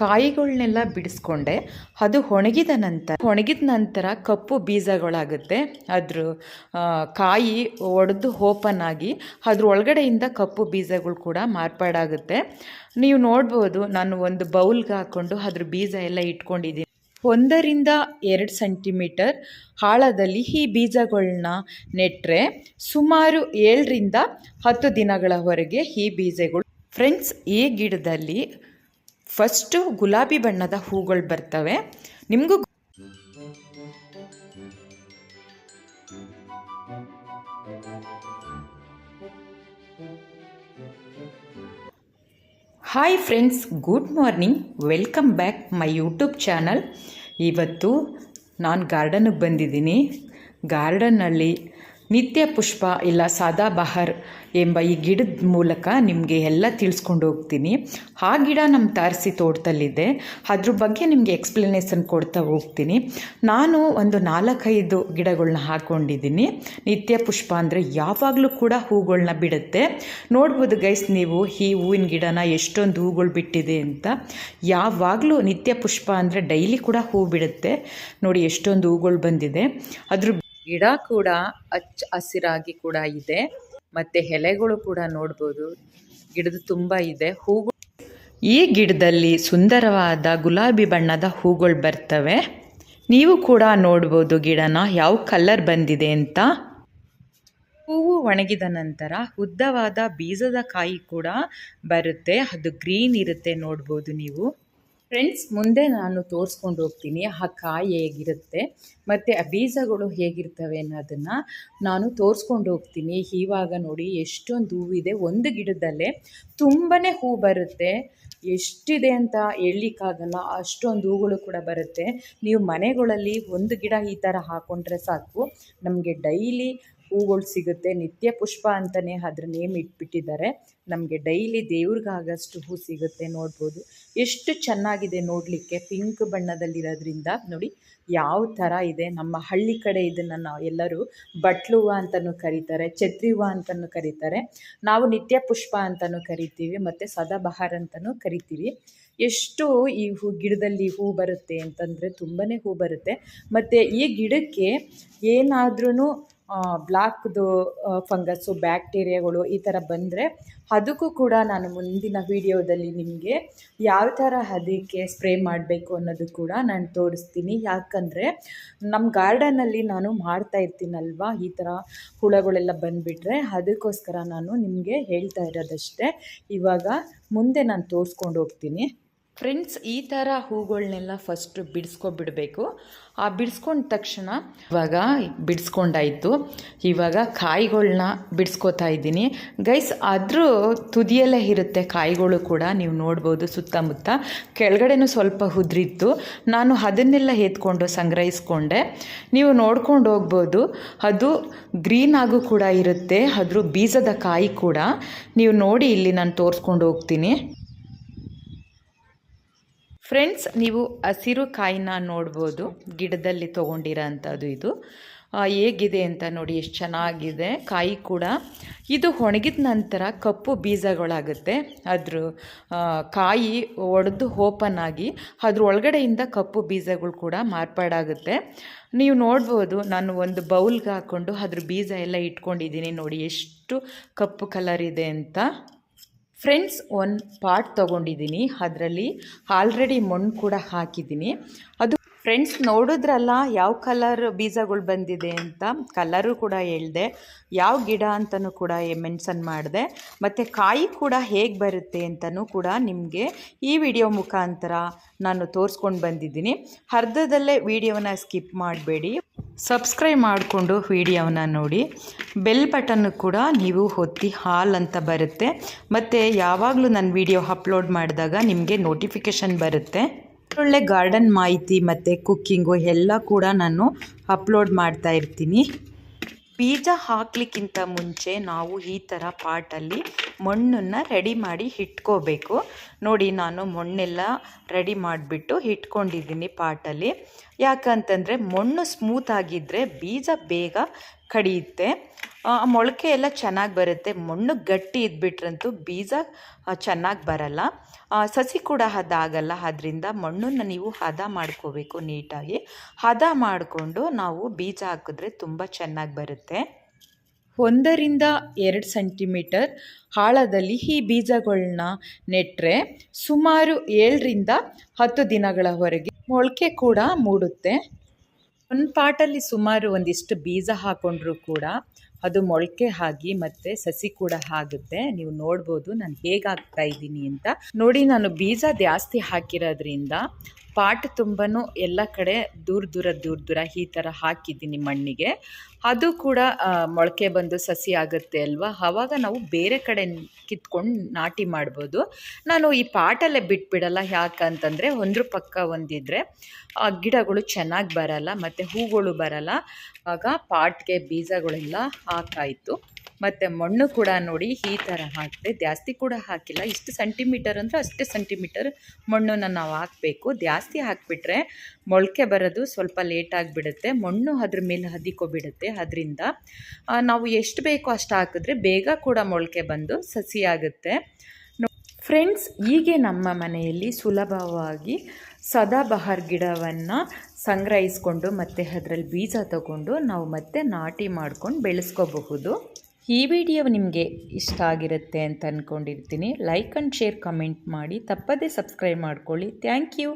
ಕಾಯಿಗಳನ್ನೆಲ್ಲ ಬಿಡಿಸ್ಕೊಂಡೆ. ಅದು ಒಣಗಿದ ನಂತರ ಕಪ್ಪು ಬೀಜಗಳಾಗುತ್ತೆ. ಅದ್ರ ಕಾಯಿ ಒಡೆದು ಓಪನ್ ಆಗಿ ಅದ್ರ ಒಳಗಡೆಯಿಂದ ಕಪ್ಪು ಬೀಜಗಳು ಕೂಡ ಮಾರ್ಪಾಡಾಗುತ್ತೆ. ನೀವು ನೋಡ್ಬೋದು, ನಾನು ಒಂದು ಬೌಲ್ಗೆ ಹಾಕ್ಕೊಂಡು ಅದ್ರ ಬೀಜ ಎಲ್ಲ ಇಟ್ಕೊಂಡಿದ್ದೀನಿ. 1-2 ಸೆಂಟಿಮೀಟರ್ ಆಳದಲ್ಲಿ ಈ ಬೀಜಗಳನ್ನ ನೆಟ್ಟರೆ ಸುಮಾರು 7-10 ದಿನಗಳವರೆಗೆ ಈ ಬೀಜಗಳು. ಫ್ರೆಂಡ್ಸ್, ಈ ಗಿಡದಲ್ಲಿ ಫಸ್ಟು ಗುಲಾಬಿ ಬಣ್ಣದ ಹೂಗಳು ಬರ್ತವೆ. ನಿಮಗೂ hi friends, good morning, welcome back my YouTube channel. ಇವತ್ತು ನಾನು ಗಾರ್ಡನ್ಗೆ ಬಂದಿದ್ದೀನಿ. ಗಾರ್ಡನ್ನಲ್ಲಿ ನಿತ್ಯ ಪುಷ್ಪ ಇಲ್ಲ ಸದಾಬಹಾರ್ ಎಂಬ ಈ ಗಿಡದ ಮೂಲಕ ನಿಮಗೆ ಎಲ್ಲ ತಿಳಿಸ್ಕೊಂಡು ಹೋಗ್ತೀನಿ. ಆ ಗಿಡ ನಮ್ಮ ತಾರಸಿ ತೋಟದಲ್ಲಿದೆ, ಅದ್ರ ಬಗ್ಗೆ ನಿಮಗೆ ಎಕ್ಸ್ಪ್ಲನೇಷನ್ ಕೊಡ್ತಾ ಹೋಗ್ತೀನಿ. ನಾನು ಒಂದು 4-5 ಗಿಡಗಳನ್ನ ಹಾಕ್ಕೊಂಡಿದ್ದೀನಿ. ನಿತ್ಯ ಪುಷ್ಪ ಅಂದರೆ ಯಾವಾಗಲೂ ಕೂಡ ಹೂಗಳನ್ನ ಬಿಡುತ್ತೆ. ನೋಡ್ಬೋದು ಗೈಸ್ ನೀವು, ಈ ಹೂವಿನ ಗಿಡನ ಎಷ್ಟೊಂದು ಹೂಗಳು ಬಿಟ್ಟಿದೆ ಅಂತ. ಯಾವಾಗಲೂ ನಿತ್ಯ ಪುಷ್ಪ ಅಂದರೆ ಡೈಲಿ ಕೂಡ ಹೂ ಬಿಡುತ್ತೆ. ನೋಡಿ ಎಷ್ಟೊಂದು ಹೂಗಳು ಬಂದಿದೆ. ಅದ್ರ ಗಿಡ ಕೂಡ ಹಸಿರಾಗಿ ಕೂಡ ಇದೆ, ಮತ್ತು ಎಲೆಗಳು ಕೂಡ ನೋಡ್ಬೋದು ಗಿಡದ ತುಂಬ ಇದೆ. ಹೂಗಳು, ಈ ಗಿಡದಲ್ಲಿ ಸುಂದರವಾದ ಗುಲಾಬಿ ಬಣ್ಣದ ಹೂಗಳು ಬರ್ತವೆ. ನೀವು ಕೂಡ ನೋಡ್ಬೋದು ಗಿಡನ ಯಾವ ಕಲರ್ ಬಂದಿದೆ ಅಂತ. ಹೂವು ಒಣಗಿದ ನಂತರ ಉದ್ದವಾದ ಬೀಜದ ಕಾಯಿ ಕೂಡ ಬರುತ್ತೆ. ಅದು ಗ್ರೀನ್ ಇರುತ್ತೆ, ನೋಡ್ಬೋದು ನೀವು. ಫ್ರೆಂಡ್ಸ್, ಮುಂದೆ ನಾನು ತೋರಿಸ್ಕೊಂಡು ಹೋಗ್ತೀನಿ ಆ ಕಾಯಿ ಹೇಗಿರುತ್ತೆ ಮತ್ತು ಆ ಬೀಜಗಳು ಹೇಗಿರ್ತವೆ ಅನ್ನೋದನ್ನು ನಾನು ತೋರಿಸ್ಕೊಂಡು ಹೋಗ್ತೀನಿ. ಇವಾಗ ನೋಡಿ ಎಷ್ಟೊಂದು ಹೂವಿದೆ. ಒಂದು ಗಿಡದಲ್ಲೇ ತುಂಬಾ ಹೂ ಬರುತ್ತೆ. ಎಷ್ಟಿದೆ ಅಂತ ಹೇಳಲಿಕ್ಕಾಗಲ್ಲ, ಅಷ್ಟೊಂದು ಹೂಗಳು ಕೂಡ ಬರುತ್ತೆ. ನೀವು ಮನೆಗಳಲ್ಲಿ ಒಂದು ಗಿಡ ಈ ಥರ ಹಾಕ್ಕೊಂಡ್ರೆ ಸಾಕು, ನಮಗೆ ಡೈಲಿ ಹೂಗಳು ಸಿಗುತ್ತೆ. ನಿತ್ಯ ಪುಷ್ಪ ಅಂತಲೇ ಅದ್ರ ನೇಮ್ ಇಟ್ಬಿಟ್ಟಿದ್ದಾರೆ. ನಮಗೆ ಡೈಲಿ ದೇವ್ರಿಗಾಗಷ್ಟು ಹೂ ಸಿಗುತ್ತೆ. ನೋಡ್ಬೋದು ಎಷ್ಟು ಚೆನ್ನಾಗಿದೆ ನೋಡಲಿಕ್ಕೆ. ಪಿಂಕ್ ಬಣ್ಣದಲ್ಲಿರೋದ್ರಿಂದ ನೋಡಿ ಯಾವ ಥರ ಇದೆ. ನಮ್ಮ ಹಳ್ಳಿ ಕಡೆ ಇದನ್ನು ನಾವು ಎಲ್ಲರೂ ಬಟ್ಲು ಹೂವು ಅಂತಲೂ ಕರೀತಾರೆ, ಛತ್ರಿ ಹೂವು ಅಂತಲೂ ಕರೀತಾರೆ. ನಾವು ನಿತ್ಯ ಪುಷ್ಪ ಅಂತಲೂ ಕರಿತೀವಿ, ಮತ್ತು ಸದಾಬಹಾರ್ ಅಂತಲೂ ಕರಿತೀವಿ. ಎಷ್ಟು ಈ ಗಿಡದಲ್ಲಿ ಹೂ ಬರುತ್ತೆ ಅಂತಂದರೆ ತುಂಬಾ ಹೂ ಬರುತ್ತೆ. ಮತ್ತು ಈ ಗಿಡಕ್ಕೆ ಏನಾದ್ರೂ ಬ್ಲಾಕ್ದು ಫಂಗಸ್ಸು, ಬ್ಯಾಕ್ಟೀರಿಯಾಗಳು ಈ ಥರ ಬಂದರೆ ಅದಕ್ಕೂ ಕೂಡ ನಾನು ಮುಂದಿನ ವಿಡಿಯೋದಲ್ಲಿ ನಿಮಗೆ ಯಾವ ಥರ ಅದಕ್ಕೆ ಸ್ಪ್ರೇ ಮಾಡಬೇಕು ಅನ್ನೋದು ಕೂಡ ನಾನು ತೋರಿಸ್ತೀನಿ. ಯಾಕಂದರೆ ನಮ್ಮ ಗಾರ್ಡನಲ್ಲಿ ನಾನು ಮಾಡ್ತಾ ಇರ್ತೀನಲ್ವ, ಈ ಥರ ಹುಳಗಳೆಲ್ಲ ಬಂದುಬಿಟ್ರೆ ಅದಕ್ಕೋಸ್ಕರ ನಾನು ನಿಮಗೆ ಹೇಳ್ತಾ ಇರೋದಷ್ಟೇ. ಇವಾಗ ಮುಂದೆ ನಾನು ತೋರಿಸ್ಕೊಂಡು ಹೋಗ್ತೀನಿ. ಫ್ರೆಂಡ್ಸ್, ಈ ಥರ ಹೂಗಳನ್ನೆಲ್ಲ ಫಸ್ಟು ಬಿಡಿಸ್ಕೊಬಿಡಬೇಕು. ಆ ಬಿಡಿಸ್ಕೊಂಡ ತಕ್ಷಣ ಇವಾಗ ಬಿಡಿಸ್ಕೊಂಡಾಯಿತು. ಇವಾಗ ಕಾಯಿಗಳನ್ನ ಬಿಡಿಸ್ಕೊತಾ ಇದ್ದೀನಿ ಗೈಸ್. ಅದ್ರ ತುದಿಯಲ್ಲೇ ಇರುತ್ತೆ ಕಾಯಿಗಳು ಕೂಡ, ನೀವು ನೋಡ್ಬೋದು. ಸುತ್ತಮುತ್ತ ಕೆಳಗಡೆನೂ ಸ್ವಲ್ಪ ಉದ್ರಿತ್ತು. ನಾನು ಅದನ್ನೆಲ್ಲ ಎತ್ಕೊಂಡು ಸಂಗ್ರಹಿಸ್ಕೊಂಡೆ. ನೀವು ನೋಡ್ಕೊಂಡು ಹೋಗ್ಬೋದು, ಅದು ಗ್ರೀನ್ ಆಗು ಕೂಡ ಇರುತ್ತೆ. ಅದ್ರ ಬೀಜದ ಕಾಯಿ ಕೂಡ ನೀವು ನೋಡಿ, ಇಲ್ಲಿ ನಾನು ತೋರಿಸ್ಕೊಂಡು ಹೋಗ್ತೀನಿ. ಫ್ರೆಂಡ್ಸ್, ನೀವು ಹಸಿರು ಕಾಯಿನ ನೋಡ್ಬೋದು, ಗಿಡದಲ್ಲಿ ತೊಗೊಂಡಿರೋ ಅಂಥದ್ದು. ಇದು ಹೇಗಿದೆ ಅಂತ ನೋಡಿ, ಎಷ್ಟು ಚೆನ್ನಾಗಿದೆ ಕಾಯಿ ಕೂಡ. ಇದು ಒಣಗಿದ ನಂತರ ಕಪ್ಪು ಬೀಜಗಳಾಗುತ್ತೆ. ಅದ್ರ ಕಾಯಿ ಒಡೆದು ಓಪನ್ ಆಗಿ ಅದ್ರ ಒಳಗಡೆಯಿಂದ ಕಪ್ಪು ಬೀಜಗಳು ಕೂಡ ಮಾರ್ಪಾಡಾಗುತ್ತೆ. ನೀವು ನೋಡ್ಬೋದು, ನಾನು ಒಂದು ಬೌಲ್ಗೆ ಹಾಕ್ಕೊಂಡು ಅದ್ರ ಬೀಜ ಎಲ್ಲ ಇಟ್ಕೊಂಡಿದ್ದೀನಿ. ನೋಡಿ ಎಷ್ಟು ಕಪ್ಪು ಕಲರ್ ಇದೆ ಅಂತ. ಫ್ರೆಂಡ್ಸ್, ಒಂದು ಪಾಟ್ ತೊಗೊಂಡಿದ್ದೀನಿ, ಅದರಲ್ಲಿ ಆಲ್ರೆಡಿ ಮಣ್ಣು ಕೂಡ ಹಾಕಿದ್ದೀನಿ. ಅದು ಫ್ರೆಂಡ್ಸ್ ನೋಡಿದ್ರಲ್ಲ ಯಾವ ಕಲರ್ ಬೀಜಗಳು ಬಂದಿದೆ ಅಂತ. ಕಲರು ಕೂಡ ಹೇಳಿದೆ, ಯಾವ ಗಿಡ ಅಂತಲೂ ಕೂಡ ಮೆನ್ಷನ್ ಮಾಡಿದೆ, ಮತ್ತು ಕಾಯಿ ಕೂಡ ಹೇಗೆ ಬರುತ್ತೆ ಅಂತಲೂ ಕೂಡ ನಿಮಗೆ ಈ ವಿಡಿಯೋ ಮುಖಾಂತರ ನಾನು ತೋರಿಸ್ಕೊಂಡು ಬಂದಿದ್ದೀನಿ. ಅರ್ಧದಲ್ಲೇ ವಿಡಿಯೋನ ಸ್ಕಿಪ್ ಮಾಡಬೇಡಿ, ಸಬ್ಸ್ಕ್ರೈಬ್ ಮಾಡಿಕೊಂಡು ವಿಡಿಯೋನ ನೋಡಿ. ಬೆಲ್ ಬಟನ್ನು ಕೂಡ ನೀವು ಒತ್ತಿ ಹಾಲ್ ಅಂತ ಬರುತ್ತೆ, ಮತ್ತು ಯಾವಾಗಲೂ ನಾನು ವಿಡಿಯೋ ಅಪ್ಲೋಡ್ ಮಾಡಿದಾಗ ನಿಮಗೆ ನೋಟಿಫಿಕೇಷನ್ ಬರುತ್ತೆ. ಒಳ್ಳೆ ಗಾರ್ಡನ್ ಮಾಹಿತಿ ಮತ್ತು ಕುಕ್ಕಿಂಗು ಎಲ್ಲ ಕೂಡ ನಾನು ಅಪ್ಲೋಡ್ ಮಾಡ್ತಾ ಇರ್ತೀನಿ. ಬೀಜ ಹಾಕಲಿಕ್ಕಿಂತ ಮುಂಚೆ ನಾವು ಈ ಥರ ಪಾಟಲ್ಲಿ ಮಣ್ಣನ್ನು ರೆಡಿ ಮಾಡಿ ಇಟ್ಕೋಬೇಕು. ನೋಡಿ, ನಾನು ಮಣ್ಣೆಲ್ಲ ರೆಡಿ ಮಾಡಿಬಿಟ್ಟು ಇಟ್ಕೊಂಡಿದ್ದೀನಿ ಪಾಟಲ್ಲಿ. ಯಾಕಂತಂದರೆ ಮಣ್ಣು ಸ್ಮೂತ್ ಆಗಿದ್ದರೆ ಬೀಜ ಬೇಗ ಕಡಿಯುತ್ತೆ. ಮೊಳಕೆ ಎಲ್ಲ ಚೆನ್ನಾಗಿ ಬರುತ್ತೆ. ಮಣ್ಣು ಗಟ್ಟಿ ಇದ್ಬಿಟ್ರಂತೂ ಬೀಜ ಚೆನ್ನಾಗಿ ಬರಲ್ಲ, ಸಸಿ ಕೂಡ ಹದ ಆಗಲ್ಲ. ಆದ್ದರಿಂದ ಮಣ್ಣನ್ನು ನೀವು ಹದ ಮಾಡ್ಕೋಬೇಕು. ನೀಟಾಗಿ ಹದ ಮಾಡಿಕೊಂಡು ನಾವು ಬೀಜ ಹಾಕಿದ್ರೆ ತುಂಬ ಚೆನ್ನಾಗಿ ಬರುತ್ತೆ. 1-2 ಸೆಂಟಿಮೀಟರ್ ಆಳದಲ್ಲಿ ಈ ಬೀಜಗಳನ್ನ ನೆಟ್ಟರೆ ಸುಮಾರು 7-10 ದಿನಗಳವರೆಗೆ ಮೊಳಕೆ ಕೂಡ ಮೂಡುತ್ತೆ. ಒಂದು ಪಾಟಲ್ಲಿ ಸುಮಾರು ಒಂದಿಷ್ಟು ಬೀಜ ಹಾಕ್ಕೊಂಡ್ರೂ ಕೂಡ ಅದು ಮೊಳಕೆ ಆಗಿ ಮತ್ತು ಸಸಿ ಕೂಡ ಆಗುತ್ತೆ. ನೀವು ನೋಡ್ಬೋದು ನಾನು ಹೇಗೆ ಹಾಕ್ತಾ ಇದ್ದೀನಿ ಅಂತ. ನೋಡಿ, ನಾನು ಬೀಜ ಜಾಸ್ತಿ ಹಾಕಿರೋದ್ರಿಂದ ಪಾಟ್ ತುಂಬನೂ ಎಲ್ಲ ಕಡೆ ದೂರ ಈ ಥರ ಹಾಕಿದ್ದೀನಿ ಮಣ್ಣಿಗೆ. ಅದು ಕೂಡ ಮೊಳಕೆ ಬಂದು ಸಸಿ ಆಗುತ್ತೆ ಅಲ್ವಾ, ಆವಾಗ ನಾವು ಬೇರೆ ಕಡೆ ಕಿತ್ಕೊಂಡು ನಾಟಿ ಮಾಡ್ಬೋದು. ನಾನು ಈ ಪಾಟಲ್ಲೇ ಬಿಟ್ಬಿಡಲ್ಲ. ಯಾಕಂತಂದರೆ ಒಂದ್ರ ಪಕ್ಕ ಒಂದಿದ್ರೆ ಗಿಡಗಳು ಚೆನ್ನಾಗಿ ಬರಲ್ಲ ಮತ್ತು ಹೂಗಳು ಬರಲ್ಲ. ಆಗ ಪಾಟ್ಗೆ ಬೀಜಗಳೆಲ್ಲ ಹಾಕಾಯಿತು. ಮತ್ತು ಮಣ್ಣು ಕೂಡ ನೋಡಿ ಈ ಥರ ಹಾಕಿದೆ. ಜಾಸ್ತಿ ಕೂಡ ಹಾಕಿಲ್ಲ. ಇಷ್ಟು ಸೆಂಟಿಮೀಟರ್ ಅಂದರೆ ಅಷ್ಟೇ ಸೆಂಟಿಮೀಟರ್ ಮಣ್ಣನ್ನು ನಾವು ಹಾಕಬೇಕು. ಜಾಸ್ತಿ ಹಾಕಿಬಿಟ್ರೆ ಮೊಳಕೆ ಬರೋದು ಸ್ವಲ್ಪ ಲೇಟಾಗಿಬಿಡುತ್ತೆ. ಮಣ್ಣು ಅದ್ರ ಮೇಲೆ ಹದಿಕೊಬಿಡುತ್ತೆ. ಅದರಿಂದ ನಾವು ಎಷ್ಟು ಬೇಕೋ ಅಷ್ಟು ಹಾಕಿದ್ರೆ ಬೇಗ ಕೂಡ ಮೊಳಕೆ ಬಂದು ಸಸಿ ಆಗುತ್ತೆ. ಫ್ರೆಂಡ್ಸ್, ಹೀಗೆ ನಮ್ಮ ಮನೆಯಲ್ಲಿ ಸುಲಭವಾಗಿ ಸದಾಬಹಾರ್ ಗಿಡವನ್ನು ಸಂಗ್ರಹಿಸ್ಕೊಂಡು ಮತ್ತು ಅದರಲ್ಲಿ ಬೀಜ ತಗೊಂಡು ನಾವು ಮತ್ತೆ ನಾಟಿ ಮಾಡ್ಕೊಂಡು ಬೆಳೆಸ್ಕೋಬಹುದು. ಈ ವಿಡಿಯೋ ನಿಮಗೆ ಇಷ್ಟ ಆಗಿರುತ್ತೆ ಅಂತ ಅಂದ್ಕೊಂಡಿರ್ತೀನಿ. ಲೈಕ್ ಆ್ಯಂಡ್ ಶೇರ್ ಕಮೆಂಟ್ ಮಾಡಿ, ತಪ್ಪದೇ ಸಬ್ಸ್ಕ್ರೈಬ್ ಮಾಡ್ಕೊಳ್ಳಿ. Thank you.